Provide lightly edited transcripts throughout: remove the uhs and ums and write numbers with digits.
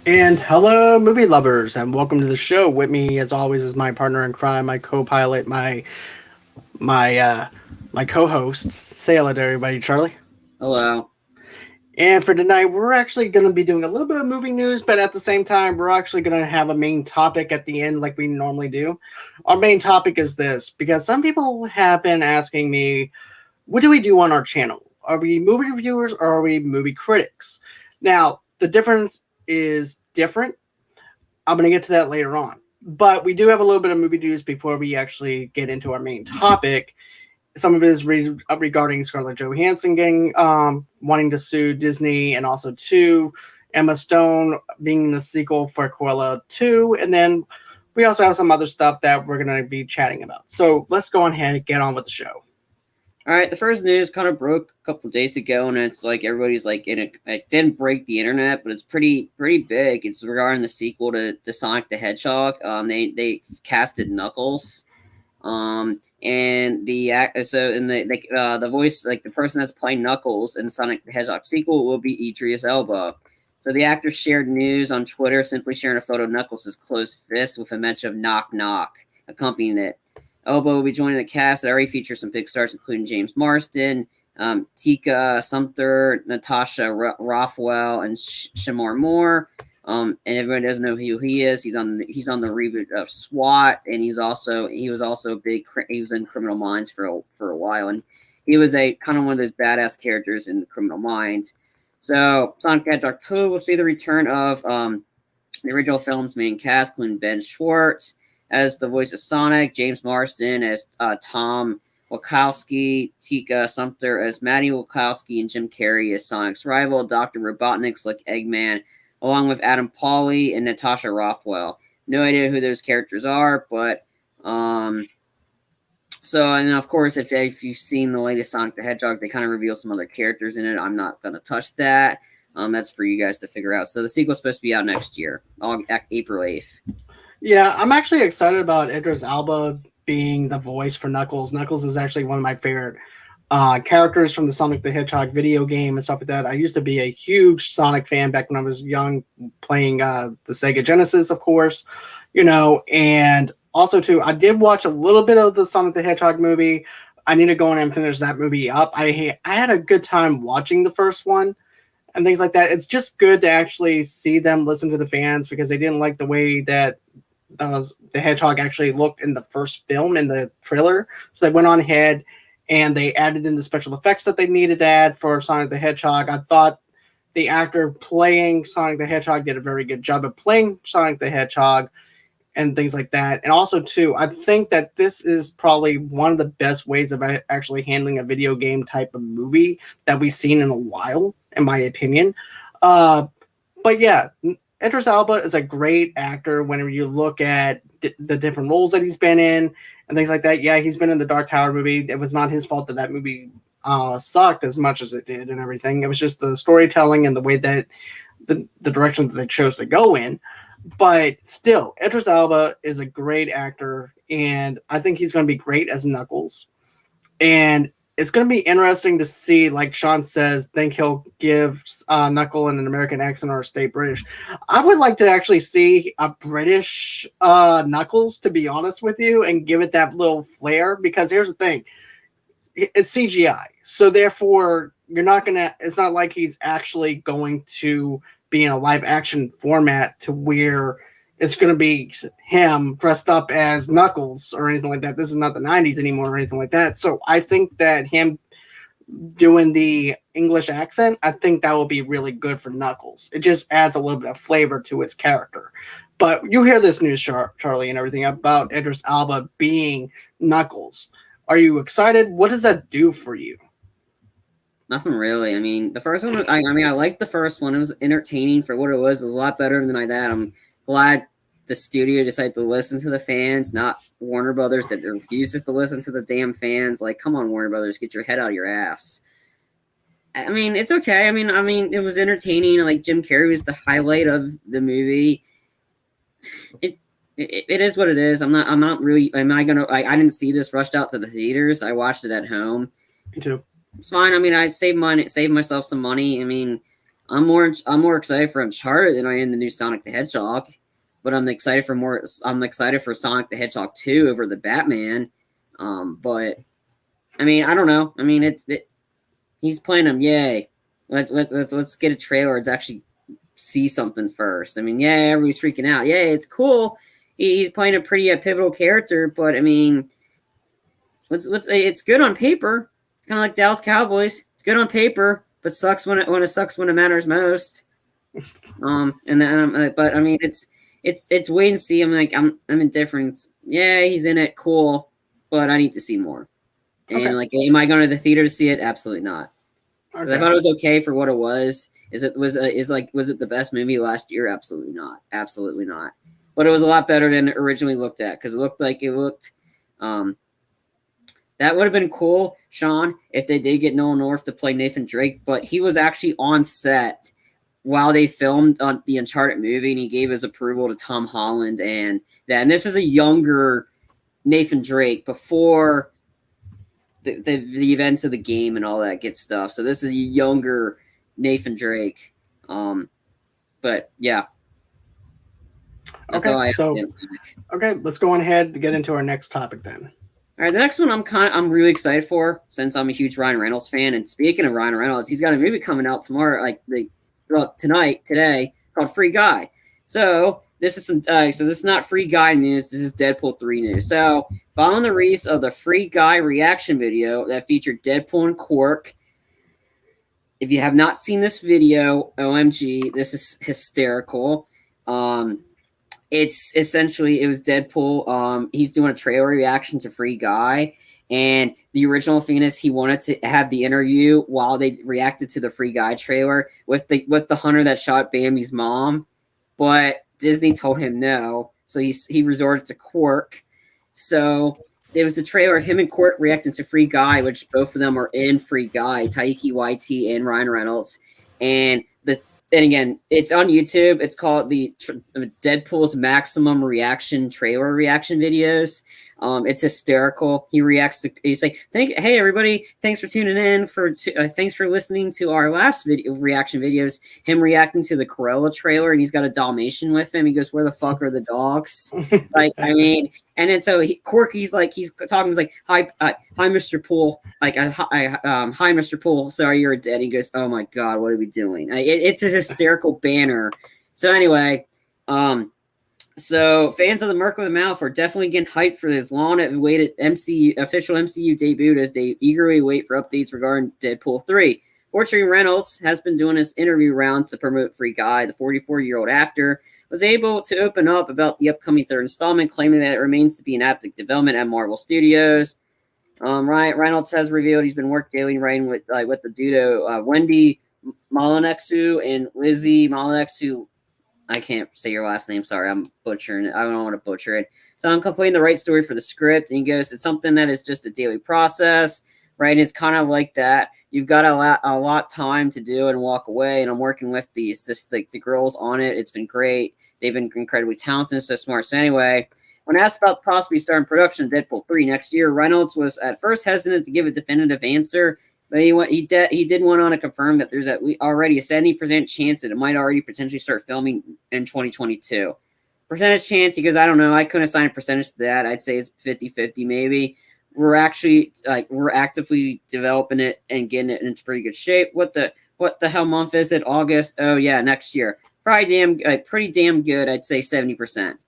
And hello, movie lovers, and welcome to the show. With me, as always, is my partner in crime, my co-pilot, my my co-host. Say hello to everybody, Charlie. Hello. And for tonight, we're actually going to be doing a little bit of movie news, but at the same time, we're actually going to have a main topic at the end, like we normally do. Our main topic is this because some people have been asking me, "What do we do on our channel? Are we movie reviewers or are we movie critics?" Now, the difference is different. I'm going to get to that later on. But we do have a little bit of movie news before we actually get into our main topic. Some of it is regarding Scarlett Johansson getting wanting to sue Disney, and also too Emma Stone being in the sequel for Cruella 2, and then we also have some other stuff that we're going to be chatting about. So let's go ahead and get on with the show. All right, the first news kind of broke a couple days ago, and it's like everybody's like in it. It didn't break the internet, but it's pretty big. It's regarding the sequel to Sonic the Hedgehog. They casted Knuckles, and the voice, like the person that's playing Knuckles in Sonic the Hedgehog sequel, will be Idris Elba. So the actor shared news on Twitter, simply sharing a photo of Knuckles' closed fist with a mention of "knock knock" accompanying it. Elba will be joining the cast that already features some big stars, including James Marsden, Tika Sumpter, Natasha Rothwell, and Shamar Moore. And everyone doesn't know who he is. He's on the reboot of SWAT, and he was also a big. He was in Criminal Minds for a while, and he was a kind of one of those badass characters in Criminal Minds. So Sonic the Hedgehog 2 will see the return of the original film's main cast, including Ben Schwartz as the voice of Sonic, James Marsden as Tom Wachowski, Tika Sumpter as Maddie Wachowski, and Jim Carrey as Sonic's rival, Dr. Robotnik's like Eggman, along with Adam Pawley and Natasha Rothwell. No idea who those characters are, but so, and of course, if you've seen the latest Sonic the Hedgehog, they kind of reveal some other characters in it. I'm not going to touch that. That's for you guys to figure out. So the sequel's supposed to be out next year, April 8th. Yeah, I'm actually excited about Idris Elba being the voice for Knuckles. Knuckles is actually one of my favorite characters from the Sonic the Hedgehog video game and stuff like that. I used to be a huge Sonic fan back when I was young, playing the Sega Genesis, of course, and also too, I did watch a little bit of the Sonic the Hedgehog movie. I need to go in and finish that movie up. I had a good time watching the first one and things like that. It's just good to actually see them listen to the fans because they didn't like the way that the hedgehog actually looked in the first film in the trailer. So they went on ahead and they added in the special effects that they needed to add for Sonic the Hedgehog. I thought the actor playing Sonic the Hedgehog did a very good job of playing Sonic the Hedgehog and things like that. And also too, I think that this is probably one of the best ways of actually handling a video game type of movie that we've seen in a while, in my opinion. But yeah, Idris Elba is a great actor whenever you look at the different roles that he's been in and things like that. Yeah, he's been in the Dark Tower movie. It was not his fault that movie sucked as much as it did and everything. It was just the storytelling and the way that the direction that they chose to go in. But still, Idris Elba is a great actor, and I think he's going to be great as Knuckles. And it's going to be interesting to see, like Sean says, think he'll give Knuckle an American accent or stay British. I would like to actually see a British Knuckles, to be honest with you, and give it that little flair. Because here's the thing. It's CGI. So therefore, it's not like he's actually going to be in a live action format to where it's going to be him dressed up as Knuckles or anything like that. This is not the 90s anymore or anything like that. So I think that him doing the English accent, I think that will be really good for Knuckles. It just adds a little bit of flavor to his character. But you hear this news, Charlie, and everything about Idris Elba being Knuckles. Are you excited? What does that do for you? Nothing really. I mean, the first one, I liked the first one. It was entertaining for what it was. It was a lot better than that. I'm glad the studio decided to listen to the fans, not Warner Brothers that refuses to listen to the damn fans. Like, come on, Warner Brothers, get your head out of your ass. I mean, it's okay. I mean, it was entertaining. Like, Jim Carrey was the highlight of the movie. It is what it is. I'm not really. Am I gonna? I didn't see this rushed out to the theaters. I watched it at home. Me too. It's fine. I mean, I saved myself some money. I mean, I'm more excited for Uncharted than I am the new Sonic the Hedgehog. But I'm excited for Sonic the Hedgehog 2 over the Batman. But I mean, I don't know. I mean, he's playing him. Yay! Let's get a trailer. Let's actually see something first. I mean, yeah, everybody's freaking out. Yay, it's cool. He's playing a pretty pivotal character, but I mean, let's say it's good on paper. It's kind of like Dallas Cowboys. It's good on paper, but sucks when it sucks when it matters most. And then but I mean, it's wait and see. I'm indifferent. Yeah, he's in it. Cool, but I need to see more. And Okay. like, am I going to the theater to see it? Absolutely not. Okay. I thought it was okay for what it was. Was it the best movie last year? Absolutely not. Absolutely not. But it was a lot better than it originally looked at, because it looked. That would have been cool, Sean, if they did get Nolan North to play Nathan Drake, but he was actually on set while they filmed on the Uncharted movie, and he gave his approval to Tom Holland and that. And this is a younger Nathan Drake before the events of the game and all that good stuff. So this is a younger Nathan Drake. But yeah. That's all I have to say. Okay, let's go on ahead to get into our next topic then. All right, the next one I'm really excited for, since I'm a huge Ryan Reynolds fan. And speaking of Ryan Reynolds, he's got a movie coming out tomorrow, today, called Free Guy. So this is this is not Free Guy news. This is Deadpool 3 news. So following the release of the Free Guy reaction video that featured Deadpool and Quark. If you have not seen this video, OMG, this is hysterical. It's essentially, it was Deadpool. He's doing a trailer reaction to Free Guy, and the original thing is he wanted to have the interview while they reacted to the Free Guy trailer with the hunter that shot Bambi's mom, but Disney told him no, so he resorted to Quark. So it was the trailer of him and Quark reacting to Free Guy, which both of them are in Free Guy, Taiki Waititi and Ryan Reynolds, and again, it's on YouTube. It's called the Deadpool's Maximum Reaction Trailer Reaction Videos. It's hysterical. He's like, hey everybody, thanks for tuning in. Thanks for listening to our last video reaction videos. Him reacting to the Cruella trailer, and he's got a Dalmatian with him. He goes, "Where the fuck are the dogs?" Like, I mean, and then so Corky's like, he's talking. He's like, hi, Mr. Poole. Like, hi, Mr. Poole. Sorry, you're dead. He goes, "Oh my god, what are we doing?" It's a hysterical banner. So anyway, so fans of the Merc with a Mouth are definitely getting hyped for this long-awaited official MCU debut, as they eagerly wait for updates regarding Deadpool 3. Fortunately, Reynolds has been doing his interview rounds to promote Free Guy. The 44-year-old actor was able to open up about the upcoming third installment, claiming that it remains to be in active development at Marvel Studios. Reynolds has revealed he's been working daily writing with the duo Wendy Malinexu and Lizzie Malinexu. I can't say your last name. Sorry, I'm butchering it. I don't want to butcher it. So I'm completing the right story for the script. And he goes, it's something that is just a daily process, right? And it's kind of like that. You've got a lot time to do and walk away. And I'm working with the girls on it. It's been great. They've been incredibly talented and so smart. So anyway, when asked about possibly starting production of Deadpool 3 next year, Reynolds was at first hesitant to give a definitive answer. But he did want to confirm that there's already a 70% chance that it might already potentially start filming in 2022. Percentage chance, he goes, I don't know. I couldn't assign a percentage to that. I'd say it's 50-50 maybe. We're actively developing it and getting it into pretty good shape. What the hell month is it? August? Oh yeah, next year. Pretty damn good. I'd say 70%.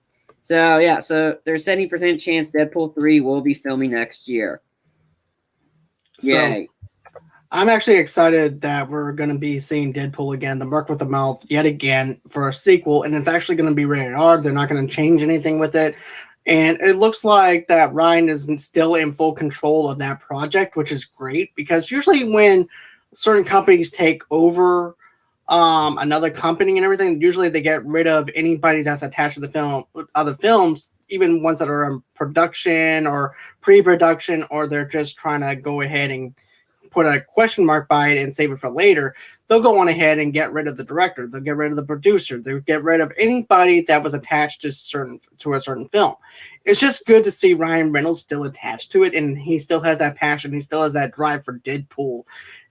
So yeah, so there's 70% chance Deadpool 3 will be filming next year. Yay. So, I'm actually excited that we're going to be seeing Deadpool again, the Merc with the Mouth, yet again for a sequel, and it's actually going to be rated R. They're not going to change anything with it, and it looks like that Ryan is still in full control of that project, which is great, because usually when certain companies take over another company and everything, usually they get rid of anybody that's attached to the film, other films, even ones that are in production or pre-production, or they're just trying to go ahead and put a question mark by it and save it for later. They'll go on ahead and get rid of the director. They'll get rid of the producer. They'll get rid of anybody that was attached to a certain film. It's just good to see Ryan Reynolds still attached to it, and he still has that passion. He still has that drive for Deadpool.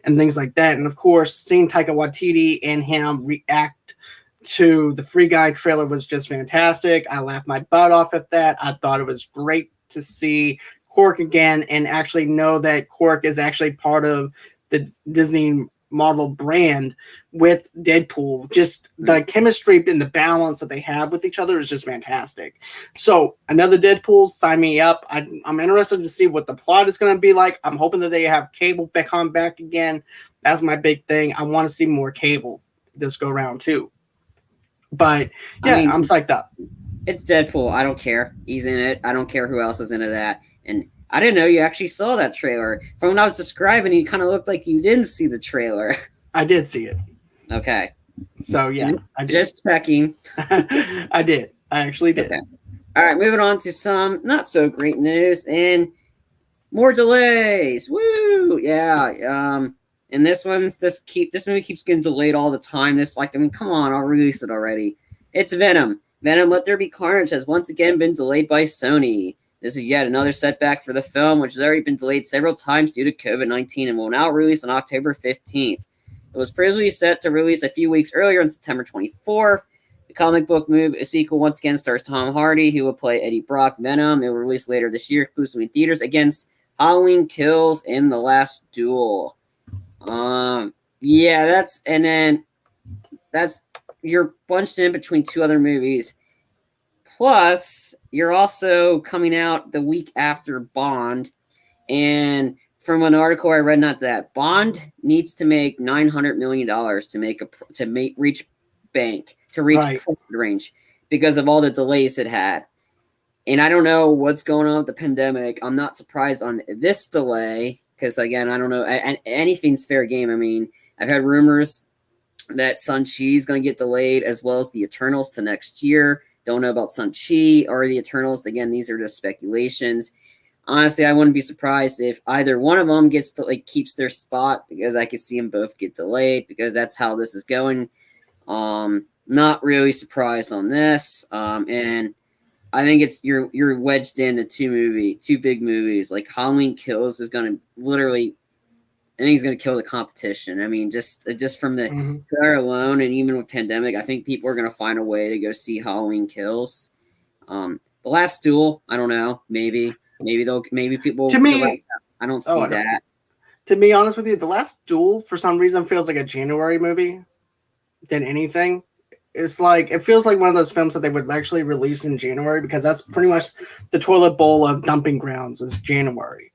and things like that. And of course, seeing Taika Waititi and him react to the Free Guy trailer was just fantastic. I laughed my butt off at that. I thought it was great to see Cork again and actually know that Cork is actually part of the Disney Marvel brand with Deadpool. Just the chemistry and the balance that they have with each other is just fantastic. So another Deadpool, sign me up. I'm interested to see what the plot is going to be like. I'm hoping that they have Cable back again. That's my big thing. I want to see more Cable this go round too. But yeah, I mean, I'm psyched up. It's Deadpool. I don't care. He's in it. I don't care who else is into that. And I didn't know you actually saw that trailer. From what I was describing, you kind of looked like you didn't see the trailer. I did see it. Okay. So yeah, I did. Just checking. I did. I actually did. Okay. All right, moving on to some not so great news and more delays. Woo! Yeah. And this movie keeps getting delayed all the time. Come on, I'll release it already. It's Venom. Venom Let There Be Carnage has once again been delayed by Sony. This is yet another setback for the film, which has already been delayed several times due to COVID-19 and will now release on October 15th. It was previously set to release a few weeks earlier on September 24th. The comic book movie sequel once again stars Tom Hardy, who will play Eddie Brock Venom. It will release later this year, exclusively in theaters, against Halloween Kills and The Last Duel. You're bunched in between two other movies. Plus, you're also coming out the week after Bond. And from an article I read, Bond needs to make $900 million to reach profit range because of all the delays it had. And I don't know what's going on with the pandemic. I'm not surprised on this delay because, again, I don't know. Anything's fair game. I mean, I've had rumors that Shang-Chi is going to get delayed as well as the Eternals to next year. Don't know about Shang-Chi or the Eternals. Again, these are just speculations. Honestly, I wouldn't be surprised if either one of them keeps their spot because I could see them both get delayed because that's how this is going. Not really surprised on this. And I think you're wedged into two big movies. Like Halloween Kills is going to literally, I think he's going to kill the competition. I mean, just from the trailer alone, and even with pandemic, I think people are going to find a way to go see Halloween Kills. The Last Duel, I don't know. Maybe people. To me, I don't see that. To be honest with you, The Last Duel for some reason feels like a January movie than anything. It feels like one of those films that they would actually release in January because that's pretty much the toilet bowl of dumping grounds is January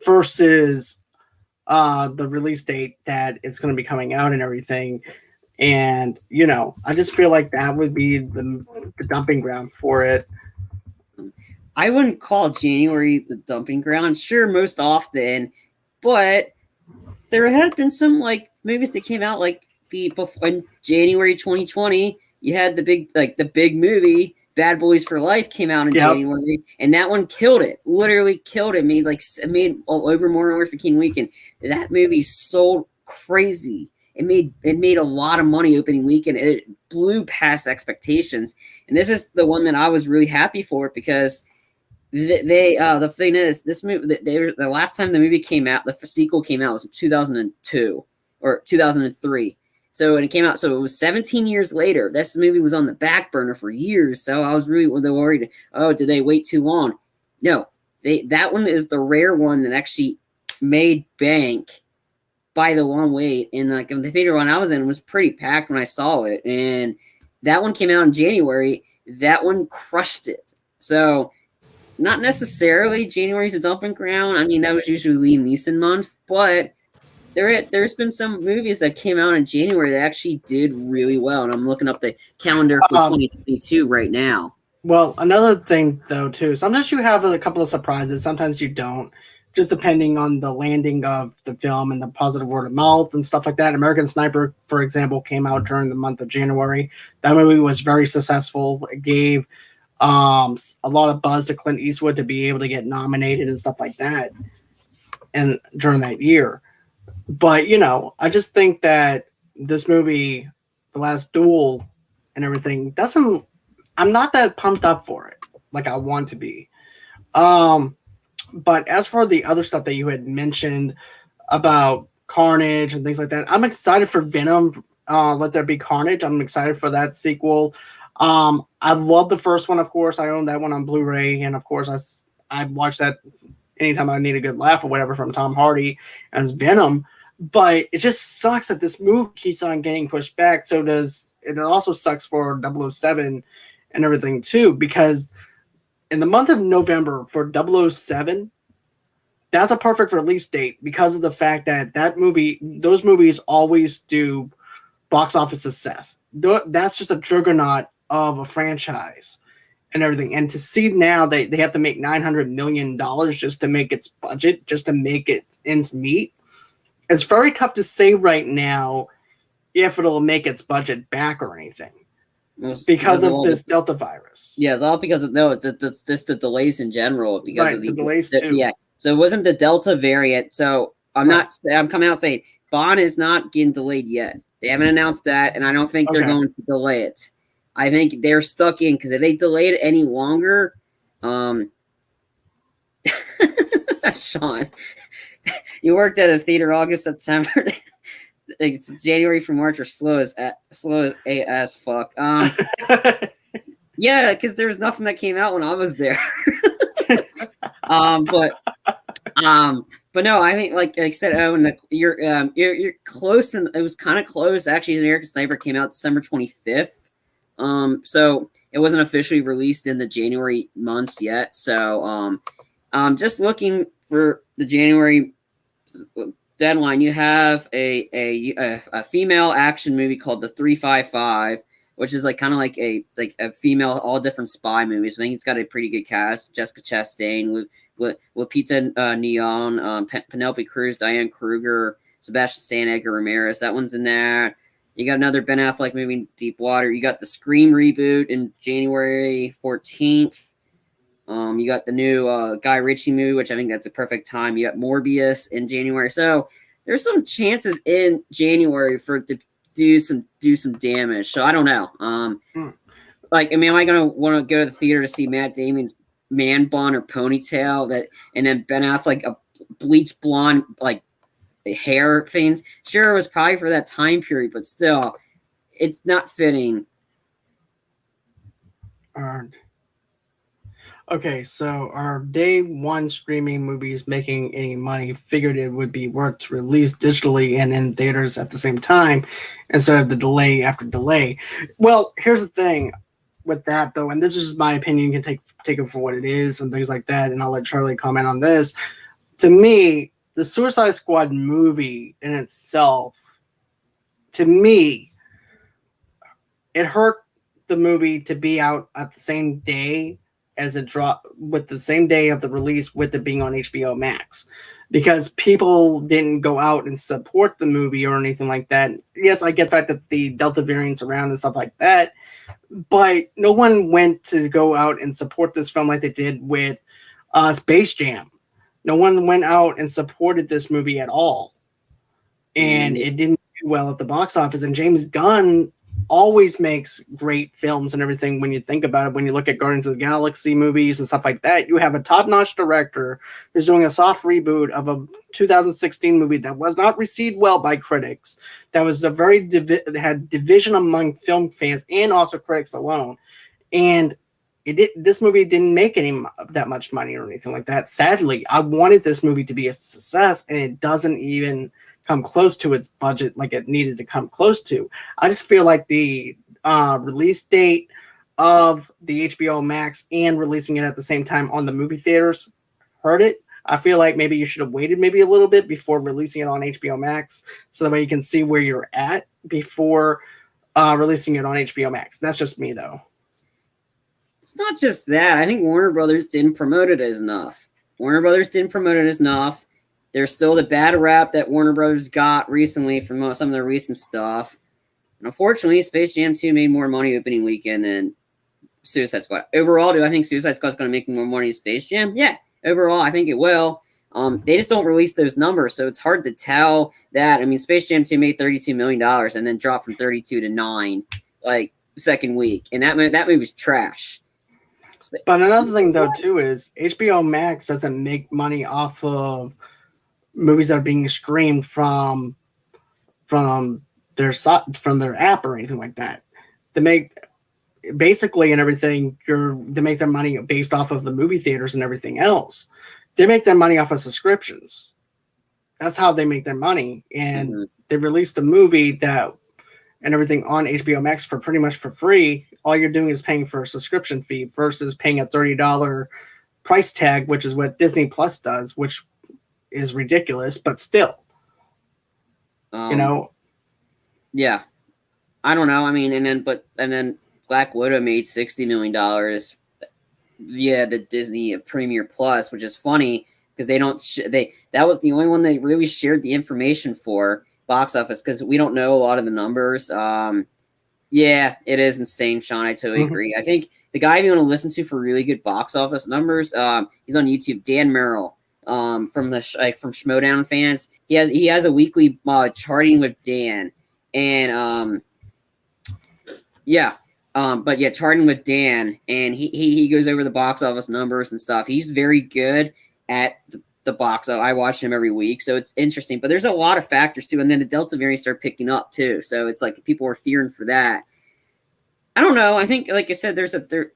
versus the release date that it's going to be coming out and everything. And, I just feel like that would be the dumping ground for it. I wouldn't call January the dumping ground. Sure, most often, but there had been some movies that came out in January 2020. You had the big movie Bad Boys for Life came out in January, and that one killed it. Literally killed it. Made all over Memorial weekend. That movie sold crazy. It made a lot of money opening weekend. It blew past expectations, and this is the one that I was really happy for because the thing is this movie. The last time the movie came out, the sequel came out was in 2002 or 2003. So it came out. So it was 17 years later. This movie was on the back burner for years. So I was really worried. Oh, did they wait too long? No, that one is the rare one that actually made bank by the long wait. And the theater one I was in was pretty packed when I saw it. And that one came out in January. That one crushed it. So not necessarily January's a dumping ground. I mean, that was usually Liam Neeson month, but there's been some movies that came out in January that actually did really well, and I'm looking up the calendar for 2022 right now. Well, another thing though too, sometimes you have a couple of surprises, sometimes you don't, just depending on the landing of the film and the positive word of mouth and stuff like that. American Sniper, for example, came out during the month of January. That movie was very successful. It gave a lot of buzz to Clint Eastwood to be able to get nominated and stuff like that, and during that year. But, I just think that this movie, The Last Duel and everything, I'm not that pumped up for it like I want to be. But as for the other stuff that you had mentioned about Carnage and things like that. I'm excited for Venom. Let There Be Carnage. I'm excited for that sequel. I love the first one, of course. I own that one on Blu-ray, and of course, I watch that anytime I need a good laugh or whatever from Tom Hardy as Venom. But it just sucks that this movie keeps on getting pushed back. So does it also sucks for 007 and everything too, because in the month of November for 007, that's a perfect release date because of the fact that those movies always do box office success. That's just a juggernaut of a franchise and everything. And to see now they have to make $900 million just to make its budget, just to make it ends meet. It's very tough to say right now if it'll make its budget back or anything because of this Delta virus. Yeah, it's all because of the delays in general because of the delays too. Yeah, so it wasn't the Delta variant. So I'm coming out saying Bond is not getting delayed yet. They haven't announced that, and I don't think they're going to delay it. I think they're stuck in because if they delay it any longer, Sean, you worked at a theater August, September. It's January for March are slow as fuck. Yeah, because there's nothing that came out when I was there. But no, I think like I said, you're close, and it was kind of close actually. American Sniper came out December 25th. So it wasn't officially released in the January months yet. So just looking for the January deadline, you have a female action movie called The 355, which is like kind of like a female all different spy movies. I think it's got a pretty good cast: Jessica Chastain, Lupita Nyong'o, Penelope Cruz, Diane Kruger, Sebastian Stan, Edgar Ramirez. That one's in there. You got another Ben Affleck movie, Deep Water. You got the Scream reboot in January 14th. You got the new Guy Ritchie movie, which I think that's a perfect time. You got Morbius in January. So there's some chances in January for it to do some damage. So I don't know. Like, I mean, am I gonna want to go to the theater to see Matt Damon's man bun or ponytail and then Ben Affleck a bleach blonde like hair things? Sure, it was probably for that time period, but still, it's not fitting. Okay, so our day one streaming movies making any money figured it would be worth to release digitally and in theaters at the same time instead of the delay after delay. Well, here's the thing with that though, and this is just my opinion. You can take it for what it is and things like that, and I'll let Charlie comment on this. To me, the Suicide Squad movie in itself, to me, it hurt the movie to be out at the same day as it dropped, with the same day of the release, with it being on HBO Max, because people didn't go out and support the movie or anything like that. Yes, I get the fact that the Delta variant's around and stuff like that, but no one went to go out and support this film like they did with Space Jam. No one went out and supported this movie at all, and it didn't do well at the box office. And James Gunn always makes great films and everything. When you think about it, when you look at Guardians of the Galaxy movies and stuff like that, you have a top-notch director who's doing a soft reboot of a 2016 movie that was not received well by critics, that was a very had division among film fans and also critics alone, and this movie didn't make that much money or anything like that. Sadly, I wanted this movie to be a success, and it doesn't even come close to its budget like it needed to come close to. I just feel like the release date of the HBO Max and releasing it at the same time on the movie theaters hurt it. I feel like maybe you should have waited maybe a little bit before releasing it on HBO Max, so that way you can see where you're at before releasing it on HBO Max. That's just me, though. It's not just that. I think Warner Brothers didn't promote it as enough. There's still the bad rap that Warner Brothers got recently from some of their recent stuff. And unfortunately, Space Jam 2 made more money opening weekend than Suicide Squad. Overall, do I think Suicide Squad is going to make more money than Space Jam? Yeah, overall, I think it will. They just don't release those numbers, so it's hard to tell that. I mean, Space Jam 2 made $32 million and then dropped from 32 to 9, like, second week. And that movie's trash. But another thing, though, too, is HBO Max doesn't make money off of movies that are being streamed from from their app or anything like that. They make basically and everything. They make their money based off of the movie theaters and everything else. They make their money off of subscriptions. That's how they make their money, and they released a movie that and everything on HBO Max for pretty much for free. All you're doing is paying for a subscription fee versus paying a $30 price tag, which is what Disney Plus does, which is ridiculous, but still, you know. Yeah, I don't know. I mean, and then Black Widow made $60 million via the Disney Premier Plus, which is funny because they don't. That was the only one they really shared the information for box office because we don't know a lot of the numbers. Yeah, it is insane, Sean. I totally agree. I think the guy you want to listen to for really good box office numbers, he's on YouTube, Dan Merrill, from Schmodown fans. He has a weekly charting with Dan, and charting with Dan, and he goes over the box office numbers and stuff. He's very good at the box. I watch him every week, so it's interesting. But there's a lot of factors too, and then the Delta variant started picking up too. So it's like people are fearing for that. I don't know. I think, like I said,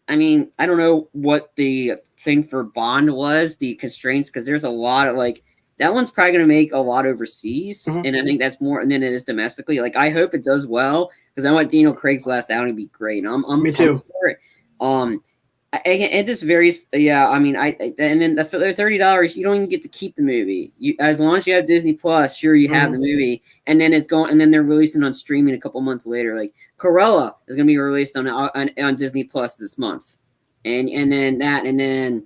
I mean, I don't know what the thing for Bond was, the constraints, because there's a lot of that one's probably going to make a lot overseas, and I think that's more than it is domestically. Like, I hope it does well because I want Daniel Craig's last outing to be great. I'm Me too. For it. It just varies. Yeah, I mean, and then the $30, you don't even get to keep the movie. As long as you have Disney Plus, sure, you have the movie, and then it's going, and then they're releasing on streaming a couple months later. Like Cruella is going to be released on Disney Plus this month, and then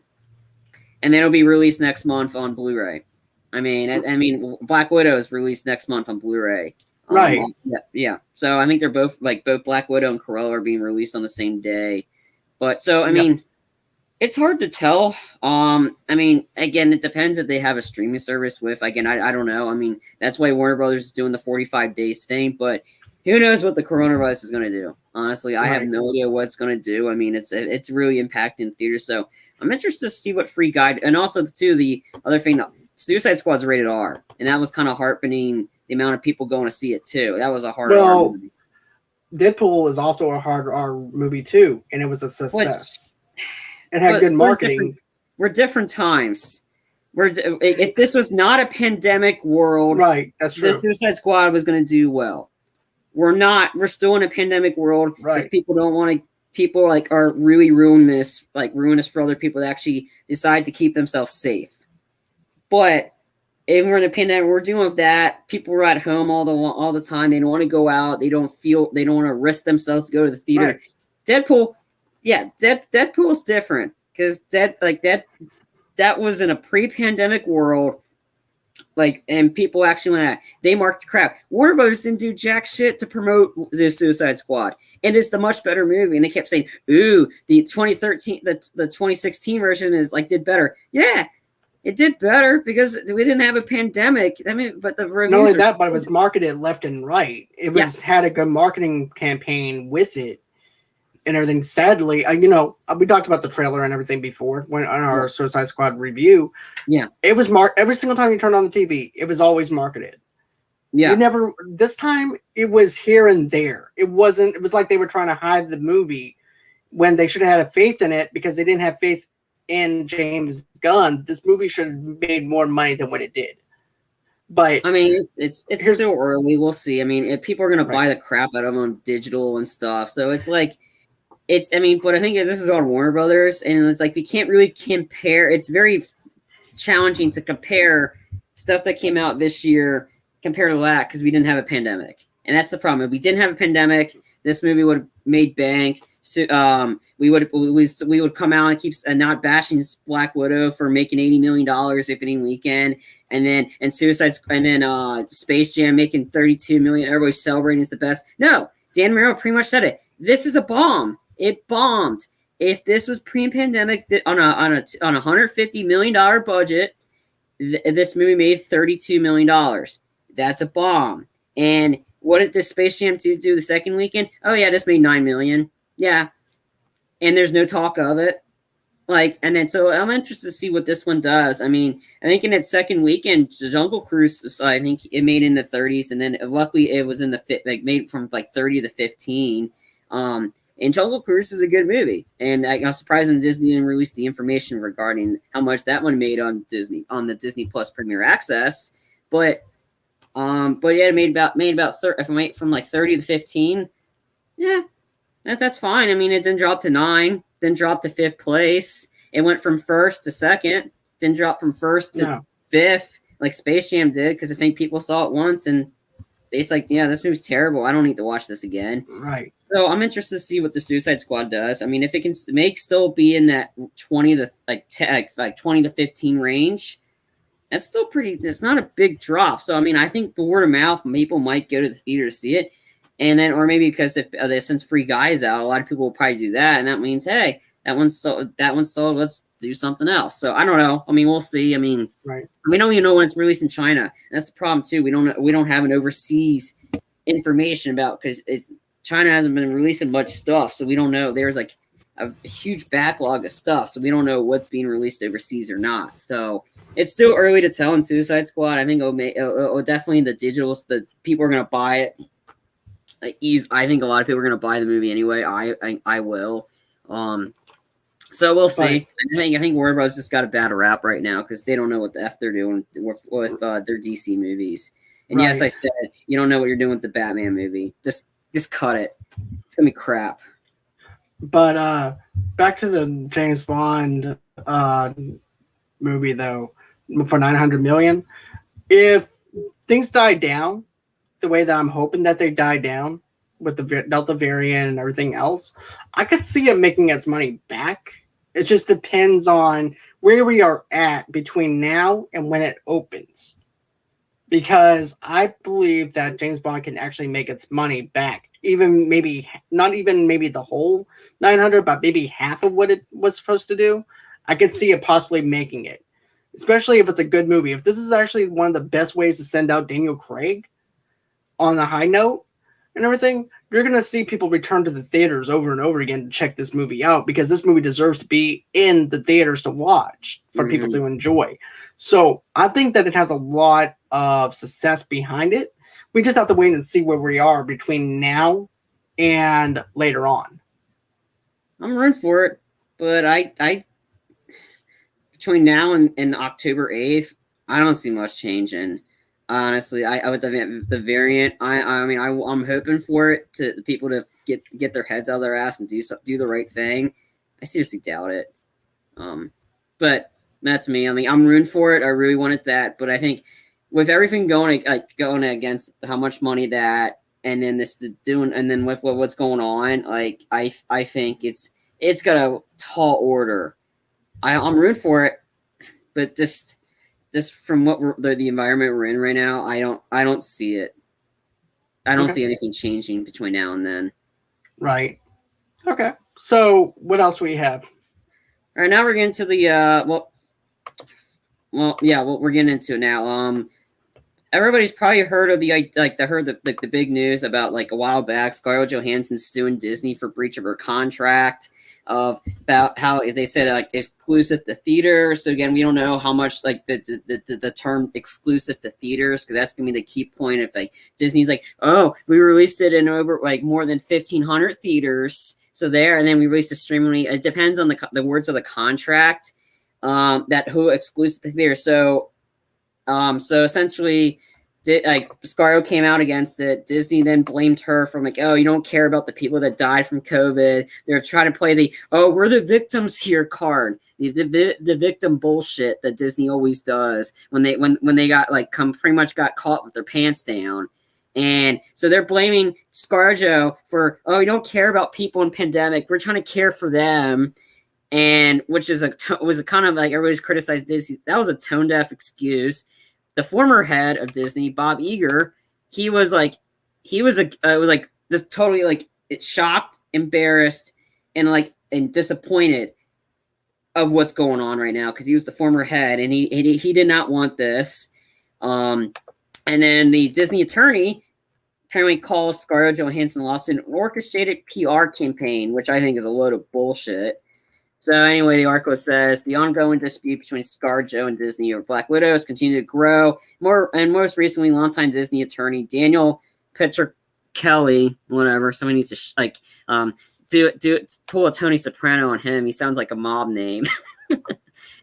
it'll be released next month on Blu-ray. I mean, Black Widow is released next month on Blu-ray. Right. Yeah. So I think they're both Black Widow and Cruella are being released on the same day. But so I mean, it's hard to tell. I mean, again, it depends if they have a streaming service with. Again, I don't know. I mean, that's why Warner Brothers is doing the 45 days thing. But who knows what the coronavirus is going to do? Honestly, I have no idea what it's going to do. I mean, it's really impacting theaters. So I'm interested to see what Free Guide and also too the other thing. Suicide Squad's rated R, and that was kind of heartening. The amount of people going to see it too. That was a hard R movie. Deadpool is also a hard R movie too, and it was a success. It had good marketing. We're different times. If this was not a pandemic world, right? That's true. The Suicide Squad was going to do well. We're not. We're still in a pandemic world because people don't want to. People are really ruinous for other people that actually decide to keep themselves safe. But if we're in a pandemic, we're dealing with that. People are at home all the time. They don't want to go out. They don't want to risk themselves to go to the theater. Right. Deadpool, yeah, Deadpool's different because that was in a pre-pandemic world. And people actually went out. They marked the crap. Warner Bros. Didn't do jack shit to promote the Suicide Squad. And it's the much better movie. And they kept saying, ooh, the 2013, the 2016 version did better. Yeah. It did better because we didn't have a pandemic. I mean, but the reviews not only that, but it was marketed left and right. It had a good marketing campaign with it and everything. Sadly, we talked about the trailer and everything before on our Suicide Squad review. Yeah, it was every single time you turned on the TV. It was always marketed. Yeah, this time it was here and there. It wasn't. It was like they were trying to hide the movie when they should have had a faith in it because they didn't have faith in James Gunn. This movie should have made more money than what it did. But I mean, it's still early. We'll see. I mean, people are going to buy the crap out of them on digital and stuff. So it's but I think this is on Warner Brothers, and it's we can't really compare. It's very challenging to compare stuff that came out this year compared to that because we didn't have a pandemic, and that's the problem. If we didn't have a pandemic, this movie would have made bank. So, we would come out and keep not bashing Black Widow for making $80 million opening weekend, and then Space Jam making $32 million. Everybody's celebrating is the best. No, Dan Merrill pretty much said it. This is a bomb. It bombed. If this was pre-pandemic on a $150 million budget, this movie made $32 million. That's a bomb. And what did the Space Jam 2 do the second weekend? Oh yeah, this made $9 million. Yeah. And there's no talk of it. Like, and then so I'm interested to see what this one does. I mean, I think in its second weekend, the Jungle Cruise, I think it made in the 30s, and then luckily it was in the like made from like 30 to 15. And Jungle Cruise is a good movie, and I was surprised when Disney didn't release the information regarding how much that one made on the Disney Plus Premier Access. But yeah, it made about from like 30 to 15. Yeah, that's fine. I mean, it didn't drop to 9, then drop to 5th place. It went from 1st to 2nd, then drop from 1st to 5th, like Space Jam did, because I think people saw it once and they's like, yeah, this movie's terrible. I don't need to watch this again. Right. So I'm interested to see what the Suicide Squad does. I mean, if it can still be in that 20 to like 20 to 15 range, that's still pretty. It's not a big drop. So I mean, I think the word of mouth, people might go to the theater to see it. And then, or maybe because if since Free Guy's out, a lot of people will probably do that, and that means, hey, that one's sold. Let's do something else. So I don't know. I mean, we'll see. I mean, right. We don't even know when it's released in China. That's the problem too. We don't have an overseas information about, because China hasn't been releasing much stuff, so we don't know. There's like a huge backlog of stuff, so we don't know what's being released overseas or not. So it's still early to tell in Suicide Squad. I think it'll definitely the digitals. The people are gonna buy it. I think a lot of people are going to buy the movie anyway. I will. So we'll see. I think Warner Bros. Just got a bad rap right now because they don't know what the F they're doing with their DC movies. And yes, I said you don't know what you're doing with the Batman movie. Just cut it. It's gonna be crap. But back to the James Bond movie though, for 900 million. If things die down the way that I'm hoping that they die down with the Delta variant and everything else, I could see it making its money back. It just depends on where we are at between now and when it opens. Because I believe that James Bond can actually make its money back. Even maybe, not even maybe the whole 900, but maybe half of what it was supposed to do. I could see it possibly making it. Especially if it's a good movie. If this is actually one of the best ways to send out Daniel Craig on a high note and everything, you're going to see people return to the theaters over and over again to check this movie out, because this movie deserves to be in the theaters to watch for people to enjoy. So I think that it has a lot of success behind it. We just have to wait and see where we are between now and later on. I'm rooting for it, but I between now and October 8th, I don't see much changing. Honestly, I with the variant, I'm hoping for it to the people to get their heads out of their ass and do the right thing. I seriously doubt it. But that's me. I mean, I'm rooting for it. I really wanted that, but I think with everything going against how much money that, and then and then with what's going on, like I think it's got a tall order. I'm rooting for it, but just from what the environment we're in right now, I don't see it. I don't see anything changing between now and then. Right. Okay. So what else we have? All right, now we're getting to the we're getting into it now. Everybody's probably heard of the big news about, like, a while back, Scarlett Johansson suing Disney for breach of her contract, about how they said, like, exclusive to theaters. So again, we don't know how much, like, the term exclusive to theaters, because that's gonna be the key point. If, like, Disney's like, oh, we released it in over, like, more than 1,500 theaters, so there, and then we released a streaming. It depends on the words of the contract, that who exclusive to theaters. So essentially, Scarlett came out against it. Disney then blamed her from, like, oh, you don't care about the people that died from COVID. They're trying to play the, oh, we're the victims here card, the victim bullshit that Disney always does when they got, like, pretty much got caught with their pants down. And so they're blaming ScarJo for, oh, you don't care about people in pandemic. We're trying to care for them. And which is was a kind of, like, everybody's criticized Disney. That was a tone deaf excuse. The former head of Disney, Bob Iger, he was just totally, like, shocked, embarrassed, and disappointed of what's going on right now, because he was the former head and he did not want this. And then the Disney attorney apparently calls Scarlett Johansson lawsuit an orchestrated PR campaign, which I think is a load of bullshit. So anyway, the article says the ongoing dispute between ScarJo and Disney over Black Widow has continued to grow. Most recently, longtime Disney attorney Daniel Kelly, whatever. Somebody needs to pull a Tony Soprano on him. He sounds like a mob name.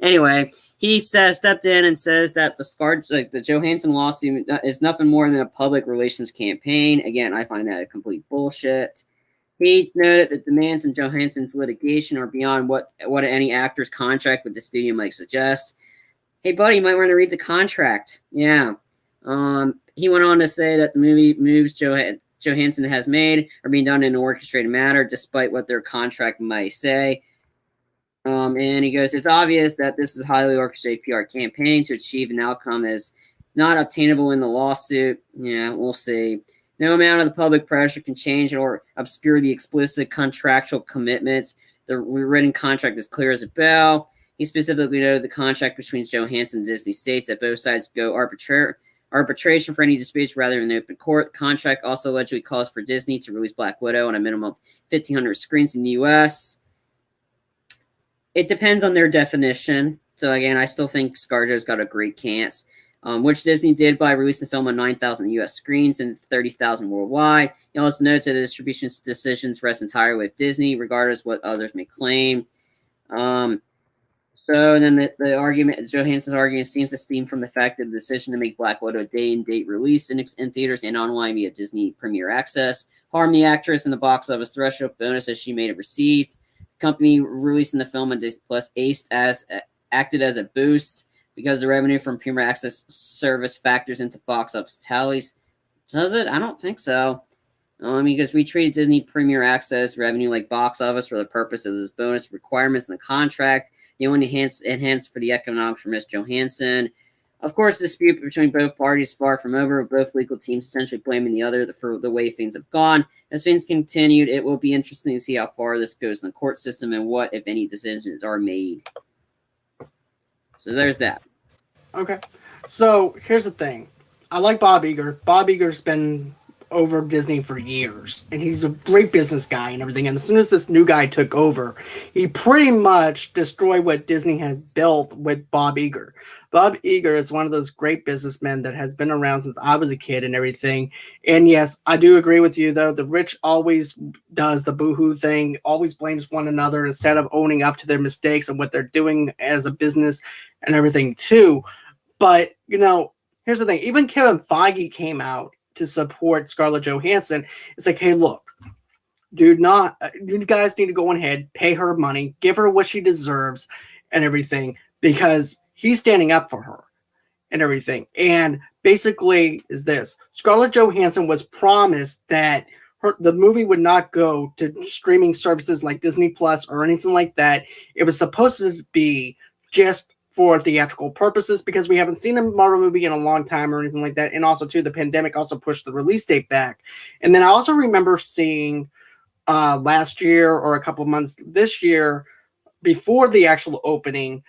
Anyway, he stepped in and says that the Johansson lawsuit is nothing more than a public relations campaign. Again, I find that a complete bullshit. He noted that demands in Johansson's litigation are beyond what any actor's contract with the studio might suggest. Hey, buddy, you might want to read the contract. Yeah. He went on to say that the movie moves Johansson has made are being done in an orchestrated manner, despite what their contract might say. And he goes, it's obvious that this is a highly orchestrated PR campaign to achieve an outcome as not obtainable in the lawsuit. Yeah, we'll see. No amount of the public pressure can change or obscure the explicit contractual commitments. The written contract is clear as a bell. He specifically noted the contract between Johansson and Disney states that both sides go arbitration for any disputes rather than open court. The contract also allegedly calls for Disney to release Black Widow on a minimum of 1,500 screens in the U.S. It depends on their definition. So again, I still think ScarJo's got a great chance. Which Disney did by releasing the film on 9,000 U.S. screens and 30,000 worldwide. He also notes that the distribution decisions rest entirely with Disney, regardless of what others may claim. So then the argument, Johansson's argument, seems to stem from the fact that the decision to make Black Widow a day-and-date release in theaters and online via Disney Premier Access harmed the actress and the box office threshold bonuses she may have received. The company releasing the film on Disney Plus acted as a boost, because the revenue from Premier Access service factors into box office tallies. Does it? I don't think so. Because we treated Disney Premier Access revenue like box office for the purpose of this bonus requirements in the contract. They only enhanced for the economics for Miss Johansson. Of course, the dispute between both parties is far from over, with both legal teams essentially blaming the other for the way things have gone. As things continued, it will be interesting to see how far this goes in the court system and what, if any, decisions are made. So there's that. Okay. So here's the thing. I like Bob Iger. Bob Iger's been over Disney for years, and he's a great business guy and everything. And as soon as this new guy took over, he pretty much destroyed what Disney has built with Bob Iger. Bob Iger is one of those great businessmen that has been around since I was a kid and everything. And yes, I do agree with you, though. The rich always does the boohoo thing, always blames one another instead of owning up to their mistakes and what they're doing as a business and everything, too. But, here's the thing. Even Kevin Feige came out to support Scarlett Johansson. It's like, hey, look, you guys need to go ahead, pay her money, give her what she deserves and everything, because he's standing up for her and everything. And basically is this. Scarlett Johansson was promised that the movie would not go to streaming services like Disney Plus or anything like that. It was supposed to be just for theatrical purposes, because we haven't seen a Marvel movie in a long time or anything like that. And also, too, the pandemic also pushed the release date back. And then I also remember seeing last year or a couple of months this year before the actual opening,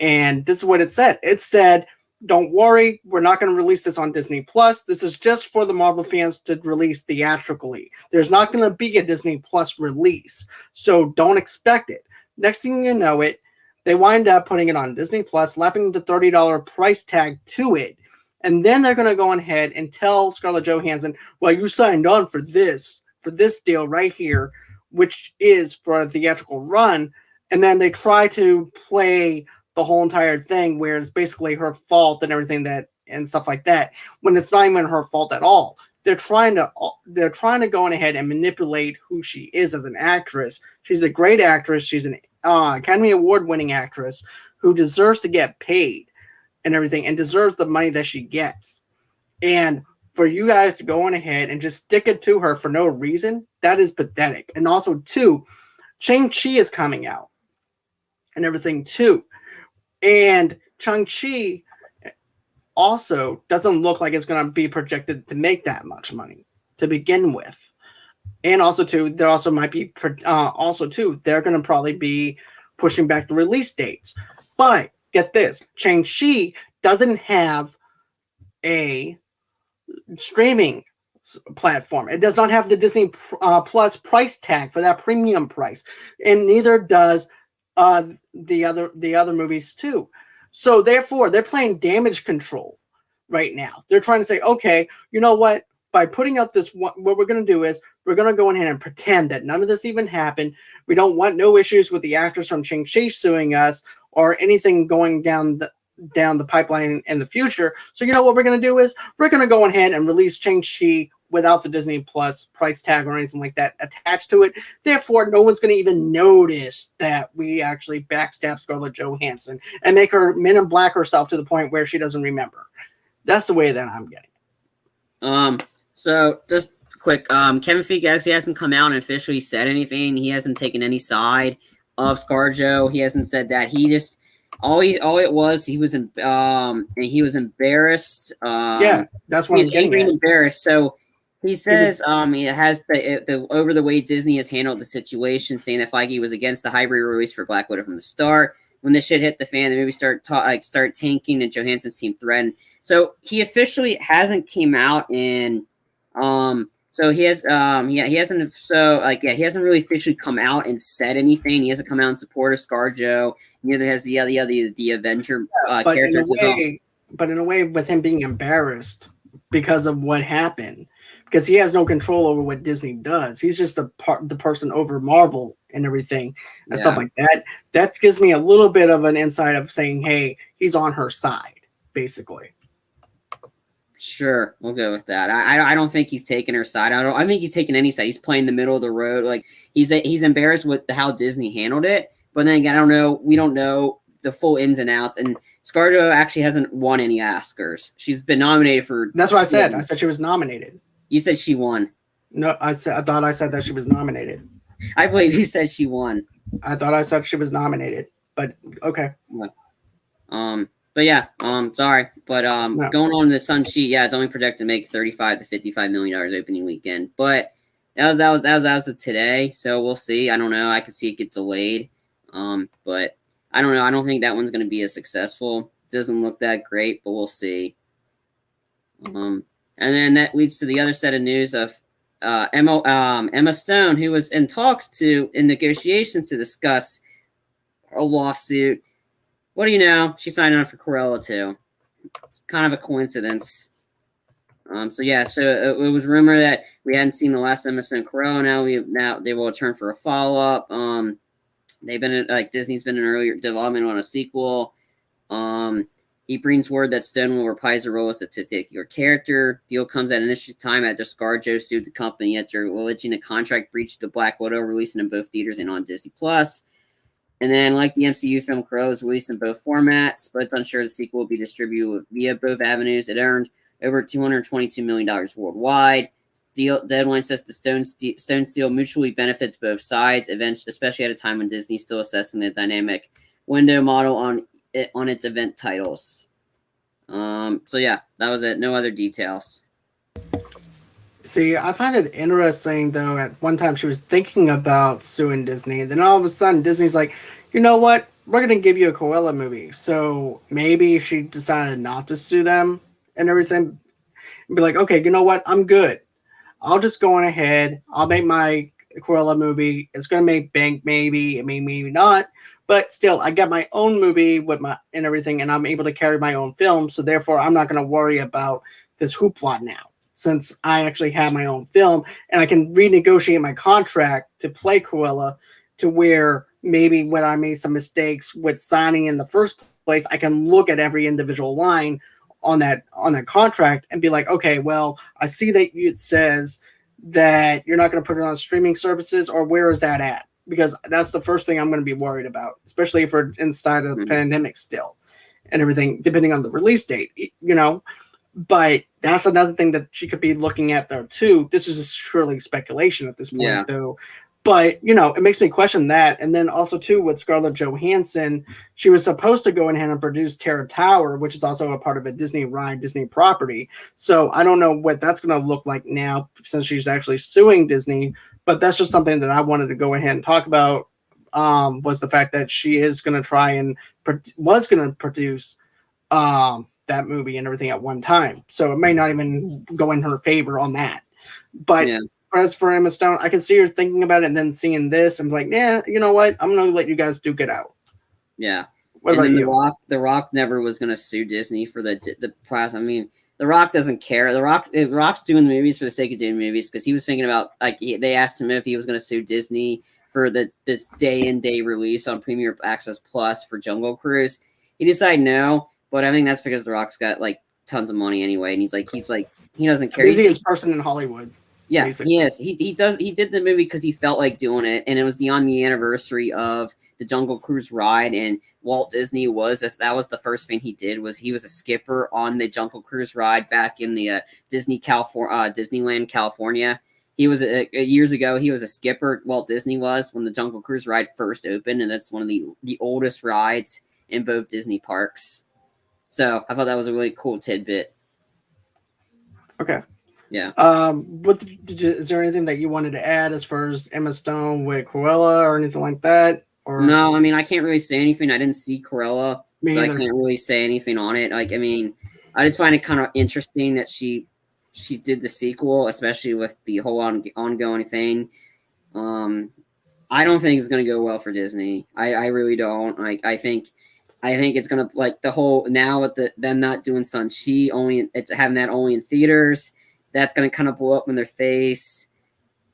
and this is what it said. It said, don't worry, we're not going to release this on Disney Plus. This is just for the Marvel fans to release theatrically. There's not going to be a Disney Plus release, so don't expect it. Next thing you know they wind up putting it on Disney Plus, slapping the $30 price tag to it. And then they're going to go ahead and tell Scarlett Johansson, well, you signed on for this deal right here, which is for a theatrical run. And then they try to play the whole entire thing where it's basically her fault and everything and stuff like that, when it's not even her fault at all. They're trying to go ahead and manipulate who she is as an actress. She's a great actress. She's an Academy Award winning actress who deserves to get paid and everything, and deserves the money that she gets. And for you guys to go on ahead and just stick it to her for no reason, that is pathetic. And also, too, Shang-Chi is coming out and everything, too. And Shang-Chi also doesn't look like it's going to be projected to make that much money to begin with. And also, too, there also might be, they're going to probably be pushing back the release dates. But get this, Shang-Chi doesn't have a streaming platform. It does not have the Disney Plus price tag for that premium price. And neither does the other movies too. So therefore, they're playing damage control right now. They're trying to say, okay, you know what? By putting out this, what we're going to do is we're going to go in here and pretend that none of this even happened. We don't want no issues with the actors from Shang-Chi suing us or anything going down the pipeline in the future. So you know what we're going to do is we're going to go ahead and release Shang-Chi without the Disney Plus price tag or anything like that attached to it. Therefore, no one's going to even notice that we actually backstab Scarlett Johansson and make her Men in Black herself to the point where she doesn't remember. That's the way that I'm getting it. So just quick, Kevin Feige, he hasn't come out and officially said anything. He hasn't taken any side of ScarJo. He hasn't said that. He just he was embarrassed. Yeah, that's what he's angry and embarrassed. So he says he has the over the way Disney has handled the situation, saying that Feige was against the hybrid release for Black Widow from the start. When the shit hit the fan, the movie start tanking and Johansson seemed threatened. So he officially hasn't came out and so he has he hasn't he hasn't really officially come out and said anything. He hasn't come out in support of ScarJo. Neither has the Avenger characters as well. But in a way, with him being embarrassed because of what happened, because he has no control over what Disney does. He's just the person over Marvel and everything and stuff like that. That gives me a little bit of an insight of saying, hey, he's on her side, basically. Sure, we'll go with that. I don't think he's taking her side. I think he's taking any side. He's playing the middle of the road. Like he's embarrassed with how Disney handled it. But then again, I don't know. We don't know the full ins and outs. And ScarJo actually hasn't won any Oscars. She's been nominated for. That's what I said. I said she was nominated. You said she won. No, I thought I said that she was nominated. I believe you said she won. I thought I said she was nominated. But okay. But yeah, sorry, but no. Going on the Sun sheet, yeah, it's only projected to make $35 to $55 million opening weekend. But that was today, so we'll see. I don't know. I could see it get delayed. But I don't know. I don't think that one's going to be as successful. Doesn't look that great, but we'll see. And then that leads to the other set of news of Emma Stone, who was in negotiations to discuss a lawsuit. What do you know? She signed on for Cruella too. It's kind of a coincidence. So it was rumored that we hadn't seen the last Emma Stone Cruella. Now they will return for a follow up. They've been Disney's been in earlier development on a sequel. He brings word that Stone will reprise the role as a titular character. Deal comes at an interesting time after ScarJo sued the company after alleging a contract breach to Black Widow, releasing in both theaters and on Disney Plus. And then, like the MCU film, Cruella is released in both formats, but it's unsure the sequel will be distributed via both avenues. It earned over $222 million worldwide. Deadline says the Stone deal mutually benefits both sides, especially at a time when Disney's still assessing the dynamic window model on its event titles. So yeah, that was it. No other details. See, I find it interesting, though, at one time she was thinking about suing Disney. Then all of a sudden, Disney's like, you know what? We're going to give you a Cruella movie. So maybe she decided not to sue them and everything. And be like, okay, you know what? I'm good. I'll just go on ahead. I'll make my Cruella movie. It's going to make bank, maybe not. But still, I got my own movie and everything, and I'm able to carry my own film. So therefore, I'm not going to worry about this hoopla now, since I actually have my own film and I can renegotiate my contract to play Cruella to where maybe when I made some mistakes with signing in the first place, I can look at every individual line on that contract and be like, okay, well, I see that it says that you're not going to put it on streaming services, or where is that at? Because that's the first thing I'm going to be worried about, especially if we're inside of the pandemic still and everything, depending on the release date, you know. But that's another thing that she could be looking at there too. This is surely speculation at this point, though. But, you know, it makes me question that. And then also, too, with Scarlett Johansson, she was supposed to go in and produce Terror Tower, which is also a part of a Disney ride, Disney property. So I don't know what that's going to look like now since she's actually suing Disney. But that's just something that I wanted to go ahead and talk about, was the fact that she is going to try and was going to produce that movie and everything at one time. So it may not even go in her favor on that. But press for Emma Stone. I can see her thinking about it and then seeing this. I'm like, yeah, you know what? I'm gonna let you guys duke it out. Yeah. What And about then you? The Rock never was going to sue Disney for the price. I mean, The Rock doesn't care. The Rock's doing the movies for the sake of doing movies because he was thinking about they asked him if he was going to sue Disney for this day and day release on Premier Access Plus for Jungle Cruise. He decided no, but I think that's because The Rock's got like tons of money anyway, and he's like he doesn't care. Busiest person in Hollywood, Yeah, he basically. is. He did the movie because he felt like doing it, and it was on the anniversary of the Jungle Cruise ride, and Walt Disney that was the first thing he did was he was a skipper on the Jungle Cruise ride back in the Disneyland, California. He was years ago. He was a skipper. Walt Disney was when the Jungle Cruise ride first opened, and that's one of the oldest rides in both Disney parks. So I thought that was a really cool tidbit. Okay. Yeah. Is there anything that you wanted to add as far as Emma Stone with Cruella or anything like that? Or No, I mean I can't really say anything. I didn't see Corella, me so I either. can't really say anything on it. Like, I mean, I just find it kind of interesting that she did the sequel, especially with the whole ongoing thing. Um, I don't think it's gonna go well for Disney. I really don't. Like, I think it's gonna like the whole now with them not doing Shang-Chi only it's having that only in theaters. That's gonna kind of blow up in their face.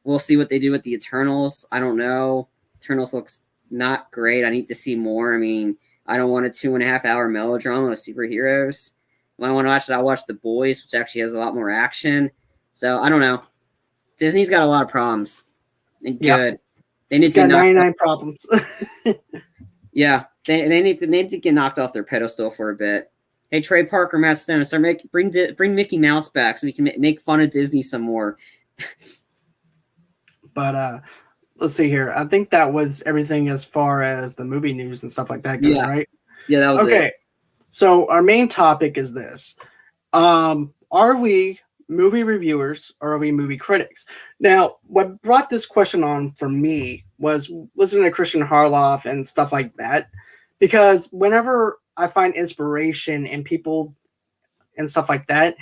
We'll see what they do with the Eternals. I don't know. Eternals looks not great. I need to see more. I mean, I don't want a 2.5 hour melodrama with superheroes. When I want to watch it, I'll watch The Boys, which actually has a lot more action. So I don't know. Disney's got a lot of problems. And Yeah, good. They need it's to got knock 99 problems. yeah. They need to get knocked off their pedestal for a bit. Hey, Trey Parker, Matt Stone, bring Mickey Mouse back so we can make fun of Disney some more. But let's see here. I think that was everything as far as the movie news and stuff like that goes, Yeah. right? Yeah, that was it. Okay. So our main topic is this. Are we movie reviewers or are we movie critics? Now, what brought this question on for me was listening to Christian Harloff and stuff like that. Because whenever I find inspiration in people and stuff like that,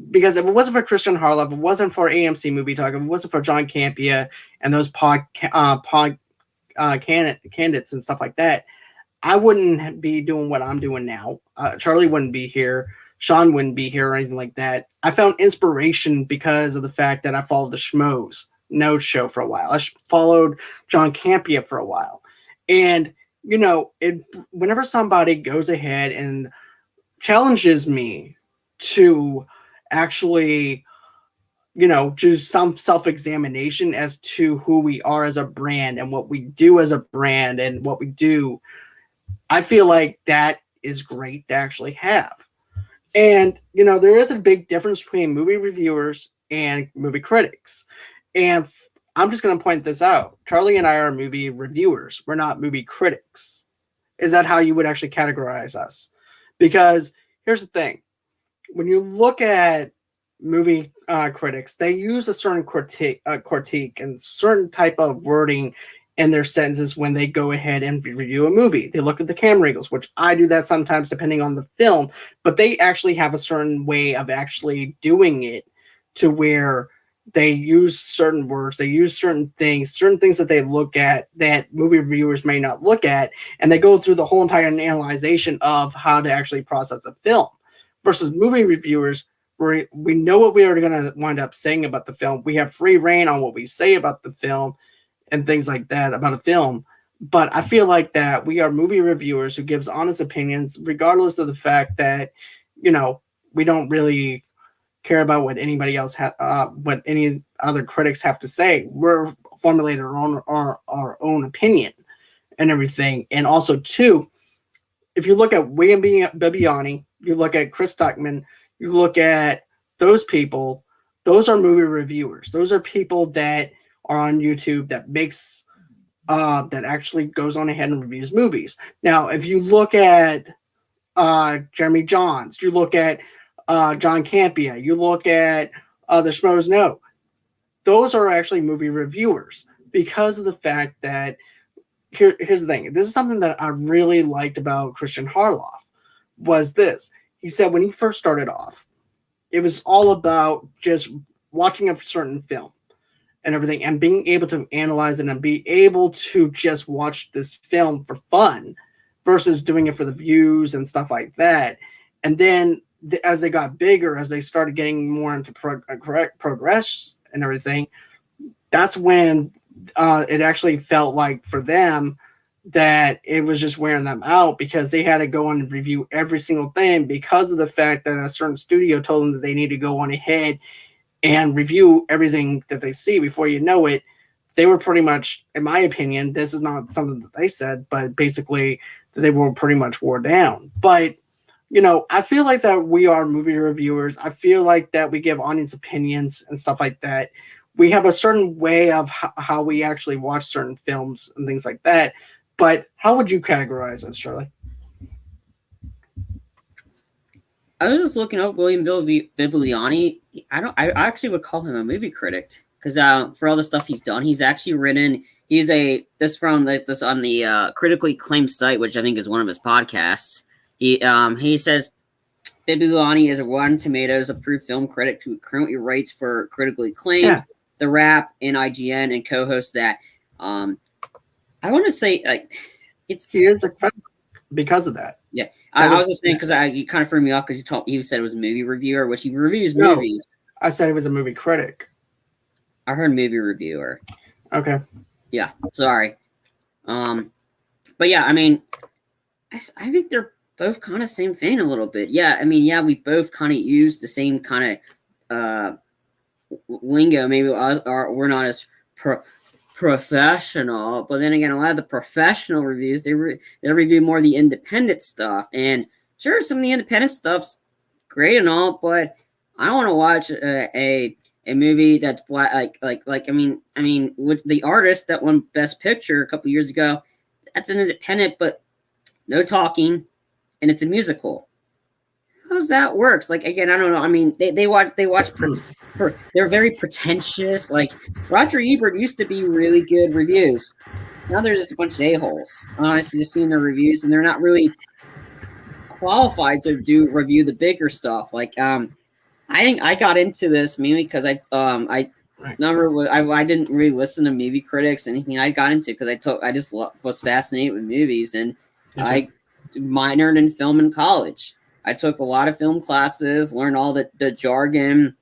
because if it wasn't for Christian Harloff, if it wasn't for AMC Movie Talk, if it wasn't for John Campia and those candidates and stuff like that, I wouldn't be doing what I'm doing now. Charlie wouldn't be here. Sean wouldn't be here or anything like that. I found inspiration because of the fact that I followed the Schmoes No Show for a while. I followed John Campia for a while. And, you know, whenever somebody goes ahead and challenges me to actually, you know, do some self-examination as to who we are as a brand and what we do as a brand and what we do, I feel like that is great to actually have. And, you know, there is a big difference between movie reviewers and movie critics. And I'm just going to point this out. Charlie and I are movie reviewers. We're not movie critics. Is that how you would actually categorize us? Because here's the thing. When you look at movie critics, they use a certain critique and certain type of wording in their sentences when they go ahead and review a movie. They look at the camera angles, which I do that sometimes depending on the film, but they actually have a certain way of actually doing it to where they use certain words, they use certain things that they look at that movie reviewers may not look at, and they go through the whole entire analyzation of how to actually process a film. Versus movie reviewers, we know what we are going to wind up saying about the film. We have free reign on what we say about the film and things like that about a film. But I feel like that we are movie reviewers who gives honest opinions, regardless of the fact that, you know, we don't really care about what anybody else what any other critics have to say. We're formulating our own opinion and everything. And also, too, if you look at William Bibiani, you look at Chris Stuckman, you look at those people, those are movie reviewers. Those are people that are on YouTube that makes that actually goes on ahead and reviews movies. Now, if you look at Jeremy Johns, you look at John Campia, you look at the Schmoes No, those are actually movie reviewers because of the fact that here's the thing. This is something that I really liked about Christian Harloff was this. He said when he first started off, it was all about just watching a certain film. and everything, and being able to analyze it and be able to just watch this film for fun versus doing it for the views and stuff like that. And then as they got bigger, as they started getting more into progress and everything, that's when it actually felt like for them that it was just wearing them out because they had to go on and review every single thing because of the fact that a certain studio told them that they need to go on ahead and review everything that they see. Before you know it, they were pretty much, in my opinion, this is not something that they said, but basically they were pretty much wore down. But I feel like that we are movie reviewers. I feel like that we give audience opinions and stuff like that. We have a certain way of how we actually watch certain films and things like that. But how would you categorize this, Charlie? I was just looking up William Bibliani. I actually would call him a movie critic because for all the stuff he's done, he's actually written. He's this on the critically acclaimed site, which I think is one of his podcasts. He says Bibliani is a Rotten Tomatoes approved film critic who currently writes for critically acclaimed, The Wrap, and IGN, and co-hosts that. I want to say he is a critic because of that. Yeah, I was just saying because you kind of threw me off because you said it was a movie reviewer, which he reviews movies. I said he was a movie critic. I heard movie reviewer. Okay. Yeah, sorry. But yeah, I mean, I think they're both kind of same thing a little bit. Yeah, I mean, we both kind of use the same kind of lingo. Maybe we're not as professional, but then again, a lot of the professional reviews they review more of the independent stuff, and sure, some of the independent stuff's great and all, but I don't want to watch a movie that's black I mean with the artist that won Best Picture a couple years ago. That's an independent, but no talking, and it's a musical. How's that works? Like, again, I don't know. I mean, they watch. They're very pretentious. Like Roger Ebert used to be really good reviews. Now they're just a bunch of a-holes. Honestly, just seeing their reviews, and they're not really qualified to review the bigger stuff. Like, I think I got into this mainly because I didn't really listen to movie critics anything. I got into because I just was fascinated with movies, and I minored in film in college. I took a lot of film classes, learned all the jargon,